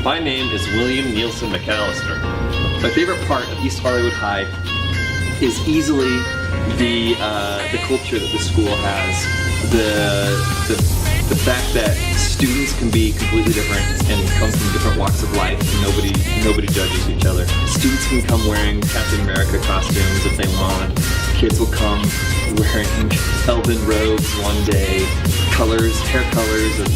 My name is William Nielsen McAllister. My favorite part of East Hollywood High is easily the culture that the school has. The fact that students can be completely different and come from different walks of life and nobody judges each other. Students can come wearing Captain America costumes if they want. Kids will come wearing elven robes one day, hair colors of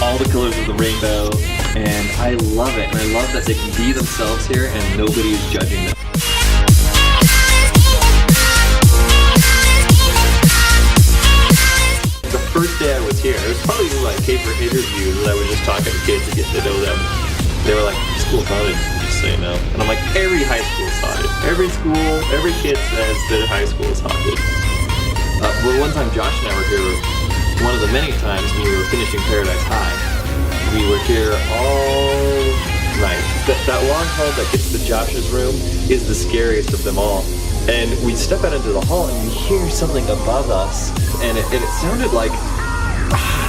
all the colors of the rainbow, and I love it. And I love that they can be themselves here and nobody is judging them. The first day I was here, it was probably my paper interview that I was just talking to kids to get to know them. They were like, "School's haunted, just so you know." And I'm like, every high school is haunted. Every kid says that high school is haunted. Well, one time Josh and I were here, one of the many times when we were finishing Paradise High. We were here all night. That long hall that gets to Josh's room is the scariest of them all. And we step out into the hall and we hear something above us, and it sounded like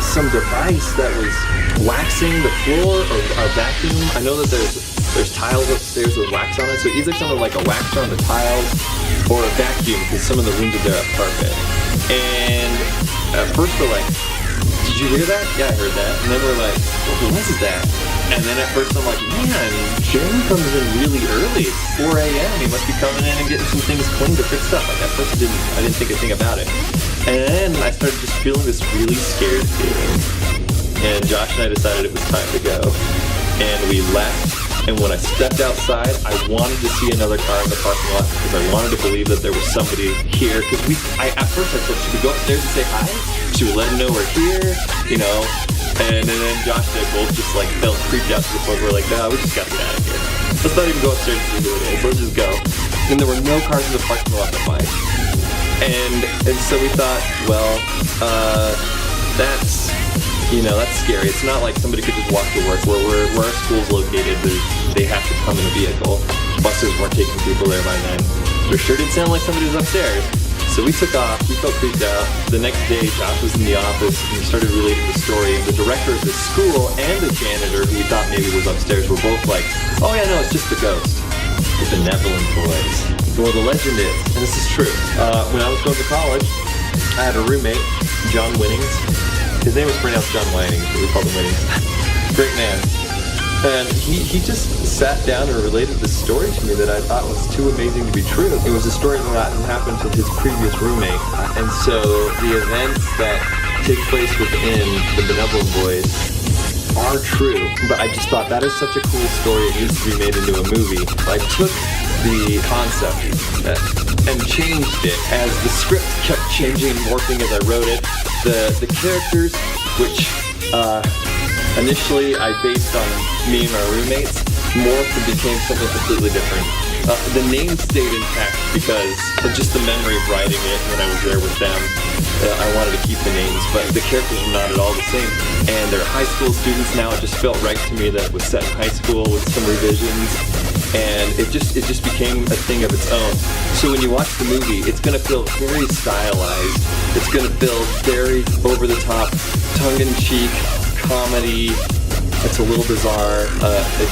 some device that was waxing the floor or a vacuum. I know that there's tiles upstairs with wax on it, so it either sounded like a wax on the tiles or a vacuum, because some of the rooms are there have carpet. And at first we're like, "Did you hear that?" "Yeah, I heard that." And then we're like, "What was that?" And then at first I'm like, "Man, Jeremy comes in really early. It's 4 a.m. He must be coming in and getting some things cleaned or fixed up." Like at first I didn't think a thing about it. And then I started just feeling this really scared feeling. And Josh and I decided it was time to go. And we left. And when I stepped outside, I wanted to see another car in the parking lot because I wanted to believe that there was somebody here. Because at first I said, "Should we go upstairs and say hi? Should we let them know we're here?" You know? And then Josh and I both just like felt creeped out to the point where we're like, "No, we just gotta get out of here. Let's not even go upstairs and see who it is. Let's just go." And there were no cars in the parking lot but mine. And so we thought, well, that's scary. It's not like somebody could just walk to work. Where our school's located, they have to come in a vehicle. Buses weren't taking people there by then. But it sure did sound like somebody was upstairs. So we took off. We felt creeped out. The next day, Josh was in the office and we started relating the story. And the director of the school and the janitor, who we thought maybe was upstairs, were both like, "Oh yeah, no, it's just the ghost. The benevolent boys." Well, the legend is, and this is true, when I was going to college, I had a roommate, John Winnings. His name was pronounced John Winnings, but we called him Winnings. Great man. And he just sat down and related this story to me that I thought was too amazing to be true. It was a story that happened to his previous roommate. And so the events that take place within the Benevolent Boys are true. But I just thought that is such a cool story, it needs to be made into a movie. I took the concept and changed it as the script kept changing and morphing as I wrote it. The characters, which initially I based on me and my roommates, morphed and became something completely different. The name stayed intact because of just the memory of writing it when I was there with them. I wanted to keep the names, but the characters are not at all the same. And they're high school students now. It just felt right to me that it was set in high school with some revisions. And it just became a thing of its own. So when you watch the movie, it's going to feel very stylized. It's going to feel very over-the-top, tongue-in-cheek comedy. It's a little bizarre.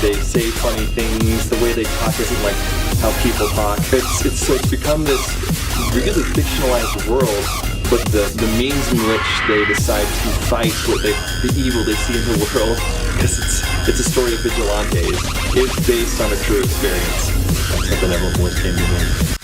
They say funny things. The way they talk isn't like how people talk. It's become this really fictionalized world, but the means in which they decide to fight the evil they see in the world, because it's a story of vigilantes, is based on a true experience. That's what the Benevolent Boys came to do.